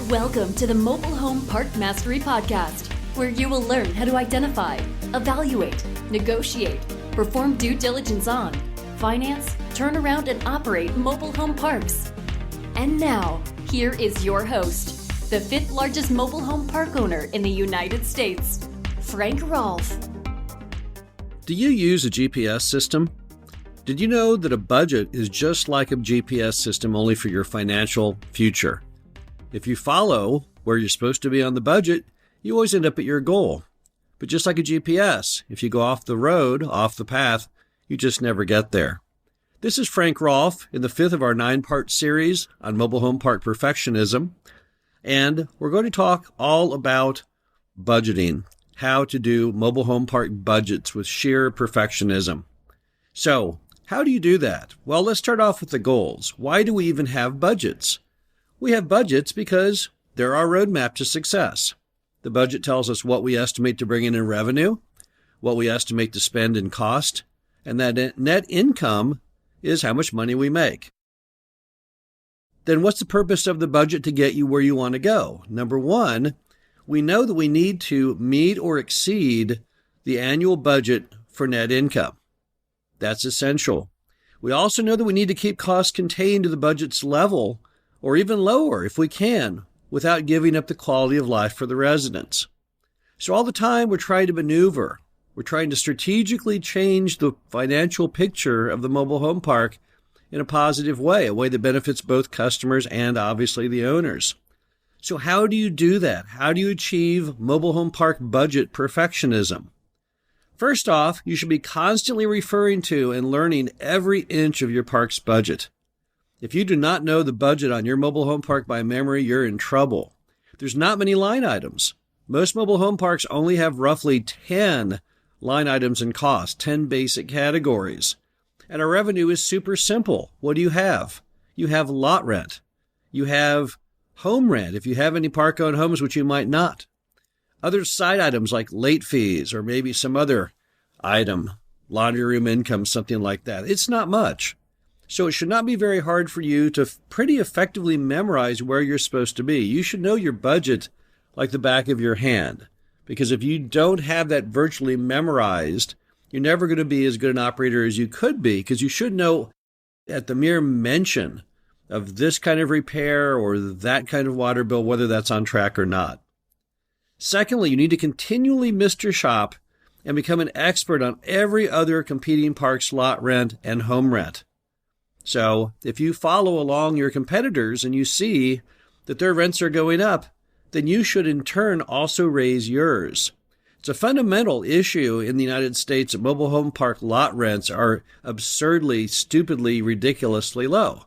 Welcome to the Mobile Home Park Mastery Podcast, where you will learn how to identify, evaluate, negotiate, perform due diligence on, finance, turn around, and operate mobile home parks. And now, here is your host, the fifth largest mobile home park owner in the United States, Frank Rolfe. Do you use a GPS system? Did you know that a budget is just like a GPS system, only for your financial future? If you follow where you're supposed to be on the budget, you always end up at your goal. But just like a GPS, if you go off the road, off the path, you just never get there. This is Frank Rolfe in the fifth of our 9-part series on mobile home park perfectionism. And we're going to talk all about budgeting, how to do mobile home park budgets with sheer perfectionism. So, how do you do that? Well, let's start off with the goals. Why do we even have budgets? We have budgets because they're our roadmap to success. The budget tells us what we estimate to bring in revenue, what we estimate to spend in cost, and that net income is how much money we make. Then what's the purpose of the budget to get you where you want to go? Number one, we know that we need to meet or exceed the annual budget for net income. That's essential. We also know that we need to keep costs contained to the budget's level or even lower if we can, without giving up the quality of life for the residents. So all the time we're trying to maneuver. We're trying to strategically change the financial picture of the mobile home park in a positive way, a way that benefits both customers and obviously the owners. So how do you do that? How do you achieve mobile home park budget perfectionism? First off, you should be constantly referring to and learning every inch of your park's budget. If you do not know the budget on your mobile home park by memory, you're in trouble. There's not many line items. Most mobile home parks only have roughly 10 line items in cost, 10 basic categories. And our revenue is super simple. What do you have? You have lot rent. You have home rent, if you have any park-owned homes, which you might not. Other side items like late fees or maybe some other item, laundry room income, something like that. It's not much. So it should not be very hard for you to pretty effectively memorize where you're supposed to be. You should know your budget like the back of your hand, because if you don't have that virtually memorized, you're never going to be as good an operator as you could be, because you should know at the mere mention of this kind of repair or that kind of water bill, whether that's on track or not. Secondly, you need to continually mystery shop and become an expert on every other competing park's lot rent and home rent. So if you follow along your competitors and you see that their rents are going up, then you should in turn also raise yours. It's a fundamental issue in the United States that mobile home park lot rents are absurdly, stupidly, ridiculously low.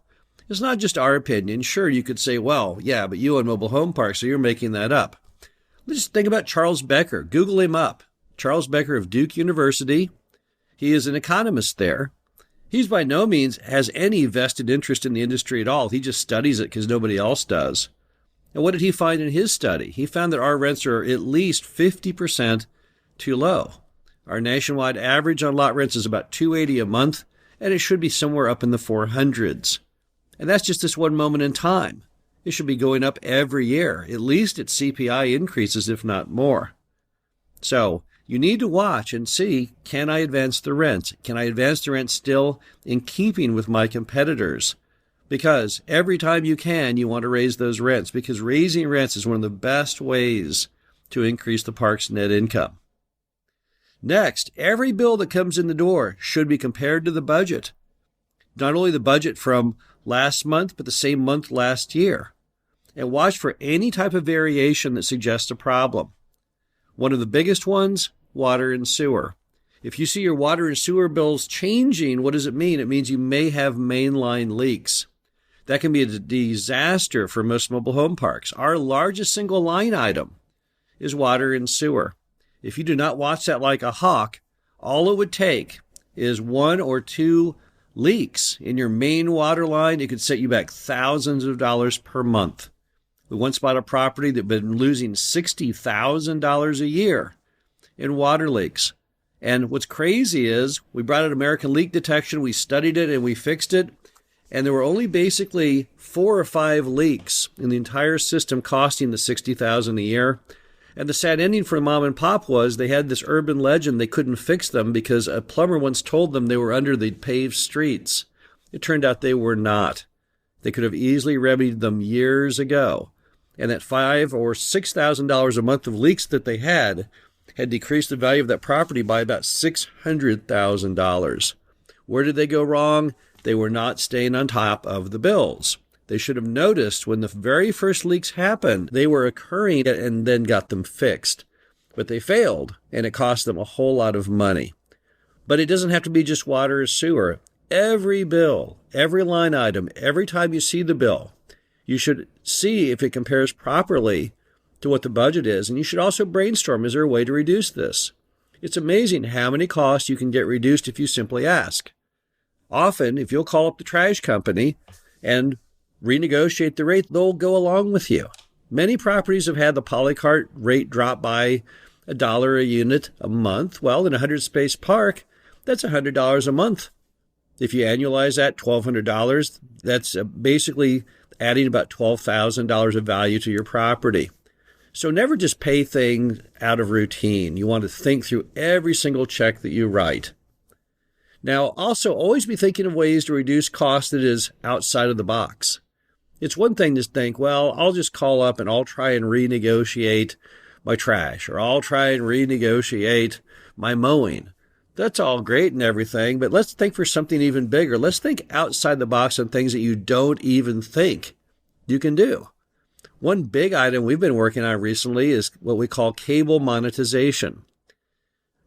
It's not just our opinion. Sure, you could say, well, yeah, but you own mobile home parks, so you're making that up. Let's just think about Charles Becker. Google him up. Charles Becker of Duke University. He is an economist there. He's by no means has any vested interest in the industry at all. He just studies it because nobody else does. And what did he find in his study? He found that our rents are at least 50% too low. Our nationwide average on lot rents is about $280 a month, and it should be somewhere up in the 400s. And that's just this one moment in time. It should be going up every year. At least its CPI increases, if not more. So you need to watch and see, can I advance the rent? Can I advance the rent still in keeping with my competitors? Because every time you can, you want to raise those rents, because raising rents is one of the best ways to increase the park's net income. Next, every bill that comes in the door should be compared to the budget. Not only the budget from last month, but the same month last year. And watch for any type of variation that suggests a problem. One of the biggest ones, water and sewer. If you see your water and sewer bills changing, what does it mean? It means you may have mainline leaks. That can be a disaster for most mobile home parks. Our largest single line item is water and sewer. If you do not watch that like a hawk, all it would take is 1 or 2 leaks in your main water line. It could set you back thousands of dollars per month. We once bought a property that had been losing $60,000 a year in water leaks. And what's crazy is we brought in American Leak Detection, we studied it, and we fixed it. And there were only basically 4 or 5 leaks in the entire system costing the $60,000 a year. And the sad ending for mom and pop was they had this urban legend they couldn't fix them because a plumber once told them they were under the paved streets. It turned out they were not. They could have easily remedied them years ago. And that $5,000 or $6,000 a month of leaks that they had decreased the value of that property by about $600,000. Where did they go wrong? They were not staying on top of the bills. They should have noticed when the very first leaks happened, they were occurring and then got them fixed. But they failed, and it cost them a whole lot of money. But it doesn't have to be just water or sewer. Every bill, every line item, every time you see the bill, you should see if it compares properly to what the budget is. And you should also brainstorm, is there a way to reduce this? It's amazing how many costs you can get reduced if you simply ask. Often, if you'll call up the trash company and renegotiate the rate, they'll go along with you. Many properties have had the polycart rate drop by $1 a unit a month. Well, in a 100-space park, that's $100 a month. If you annualize that, $1,200, that's basically adding about $12,000 of value to your property. So never just pay things out of routine. You want to think through every single check that you write. Now, also always be thinking of ways to reduce costs that is outside of the box. It's one thing to think, well, I'll just call up and I'll try and renegotiate my trash, or I'll try and renegotiate my mowing. That's all great and everything, but let's think for something even bigger. Let's think outside the box on things that you don't even think you can do. One big item we've been working on recently is what we call cable monetization.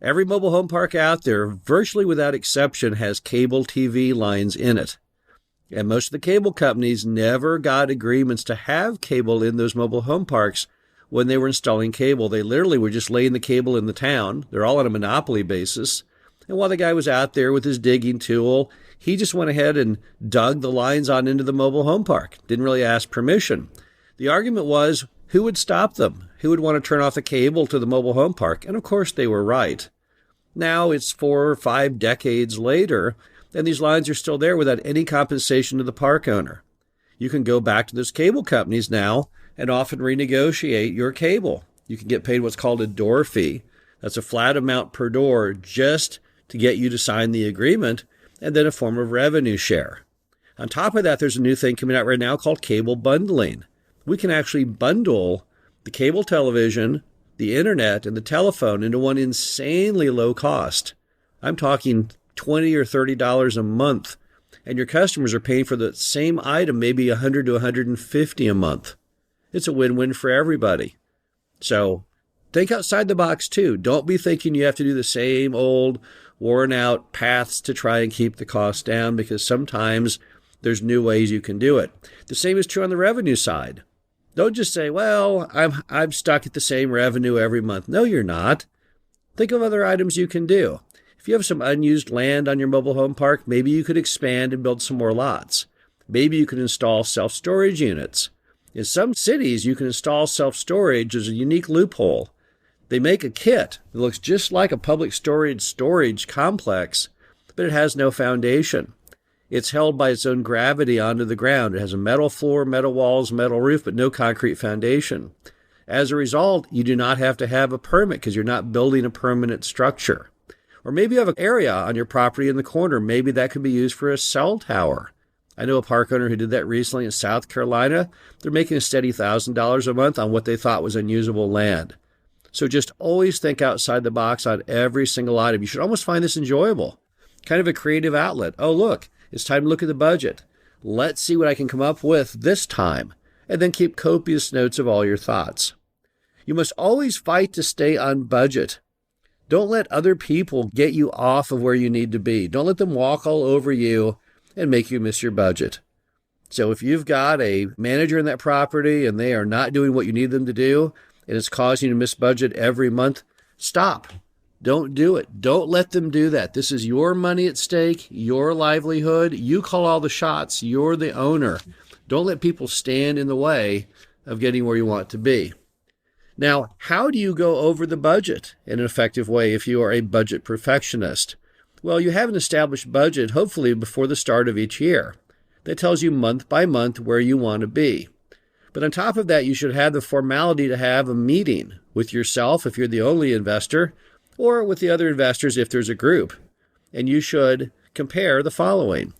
Every mobile home park out there, virtually without exception, has cable TV lines in it. And most of the cable companies never got agreements to have cable in those mobile home parks when they were installing cable. They literally were just laying the cable in the town. They're all on a monopoly basis. And while the guy was out there with his digging tool, he just went ahead and dug the lines on into the mobile home park. Didn't really ask permission. The argument was, who would stop them? Who would want to turn off the cable to the mobile home park? And of course they were right. Now it's 4 or 5 decades later, and these lines are still there without any compensation to the park owner. You can go back to those cable companies now and often renegotiate your cable. You can get paid what's called a door fee. That's a flat amount per door just to get you to sign the agreement, and then a form of revenue share. On top of that, there's a new thing coming out right now called cable bundling. We can actually bundle the cable television, the internet, and the telephone into one insanely low cost. I'm talking $20 or $30 a month, and your customers are paying for the same item maybe $100 to $150 a month. It's a win-win for everybody. So think outside the box too. Don't be thinking you have to do the same old worn-out paths to try and keep the costs down, because sometimes there's new ways you can do it. The same is true on the revenue side. Don't just say, well, I'm stuck at the same revenue every month. No, you're not. Think of other items you can do. If you have some unused land on your mobile home park, maybe you could expand and build some more lots. Maybe you could install self-storage units. In some cities, you can install self-storage as a unique loophole. They make a kit that looks just like a public storage complex, but it has no foundation. It's held by its own gravity onto the ground. It has a metal floor, metal walls, metal roof, but no concrete foundation. As a result, you do not have to have a permit because you're not building a permanent structure. Or maybe you have an area on your property in the corner. Maybe that could be used for a cell tower. I know a park owner who did that recently in South Carolina. They're making a steady $1,000 a month on what they thought was unusable land. So just always think outside the box on every single item. You should almost find this enjoyable, kind of a creative outlet. Oh, look, it's time to look at the budget. Let's see what I can come up with this time, and then keep copious notes of all your thoughts. You must always fight to stay on budget. Don't let other people get you off of where you need to be. Don't let them walk all over you and make you miss your budget. So if you've got a manager in that property and they are not doing what you need them to do, and it's causing you to miss budget every month, stop. Don't do it. Don't let them do that. This is your money at stake, your livelihood. You call all the shots. You're the owner. Don't let people stand in the way of getting where you want to be. Now, how do you go over the budget in an effective way if you are a budget perfectionist? Well, you have an established budget, hopefully before the start of each year. that tells you month by month where you want to be. But on top of that, you should have the formality to have a meeting with yourself if you're the only investor, or with the other investors if there's a group. And you should compare the following.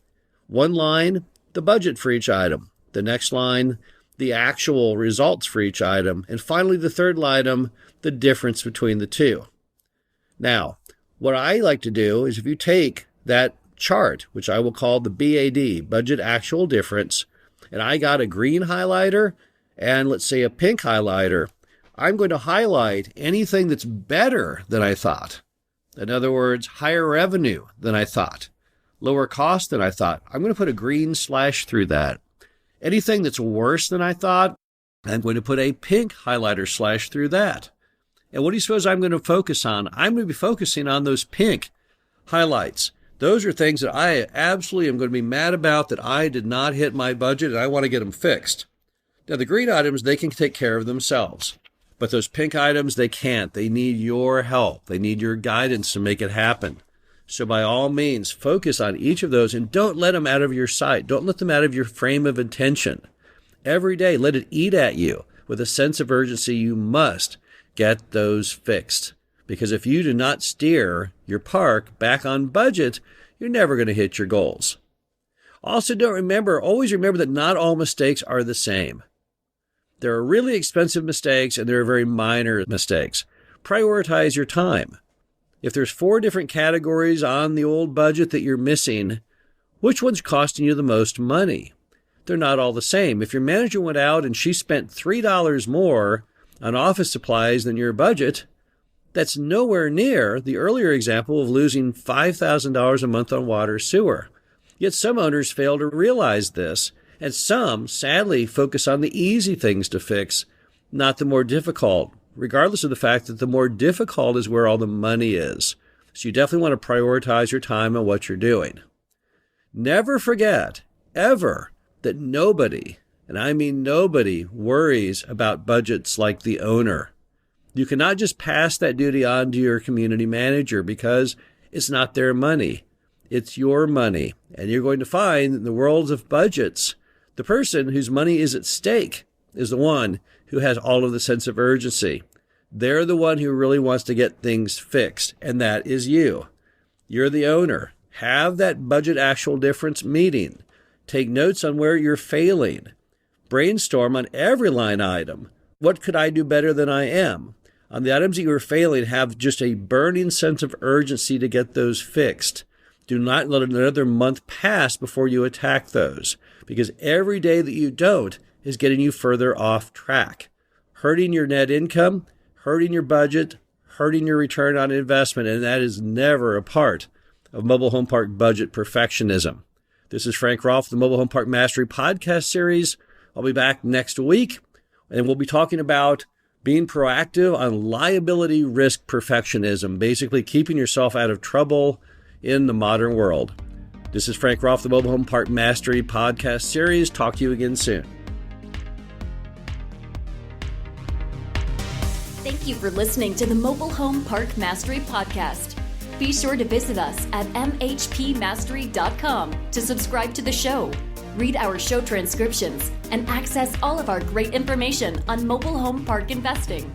One line, the budget for each item. The next line, the actual results for each item. And finally, the third item, the difference between the two. Now, what I like to do is if you take that chart, which I will call the BAD, budget actual difference, and I got a green highlighter and let's say a pink highlighter, I'm going to highlight anything that's better than I thought. In other words, higher revenue than I thought, lower cost than I thought. I'm going to put a green slash through that. Anything that's worse than I thought, I'm going to put a pink highlighter slash through that. And what do you suppose I'm going to focus on? I'm going to be focusing on those pink highlights. Those are things that I absolutely am going to be mad about, that I did not hit my budget and I want to get them fixed. Now, the green items, they can take care of themselves. But those pink items, they can't. They need your help. They need your guidance to make it happen. So by all means, focus on each of those and don't let them out of your sight. Don't let them out of your frame of attention. Every day, let it eat at you with a sense of urgency. You must get those fixed. Because if you do not steer your park back on budget, you're never going to hit your goals. Also, always remember that not all mistakes are the same. There are really expensive mistakes and there are very minor mistakes. Prioritize your time. If there's 4 different categories on the old budget that you're missing, which one's costing you the most money? They're not all the same. If your manager went out and she spent $3 more on office supplies than your budget, that's nowhere near the earlier example of losing $5,000 a month on water sewer. Yet some owners fail to realize this, and some, sadly, focus on the easy things to fix, not the more difficult, regardless of the fact that the more difficult is where all the money is. So you definitely want to prioritize your time on what you're doing. Never forget, ever, that nobody, and I mean nobody, worries about budgets like the owner. You cannot just pass that duty on to your community manager because it's not their money. It's your money. And you're going to find in the world of budgets, the person whose money is at stake is the one who has all of the sense of urgency. They're the one who really wants to get things fixed, and that is you. You're the owner. Have that budget actual difference meeting. Take notes on where you're failing. Brainstorm on every line item. What could I do better than I am? On the items that you are failing, have just a burning sense of urgency to get those fixed. Do not let another month pass before you attack those, because every day that you don't is getting you further off track, hurting your net income, hurting your budget, hurting your return on investment, and that is never a part of Mobile Home Park Budget Perfectionism. This is Frank Rolfe, the Mobile Home Park Mastery podcast series. I'll be back next week, and we'll be talking about being proactive on liability risk perfectionism, basically keeping yourself out of trouble in the modern world. This is Frank Rolfe, the Mobile Home Park Mastery podcast series. Talk to you again soon. Thank you for listening to the Mobile Home Park Mastery podcast. Be sure to visit us at mhpmastery.com to subscribe to the show, read our show transcriptions, and access all of our great information on mobile home park investing.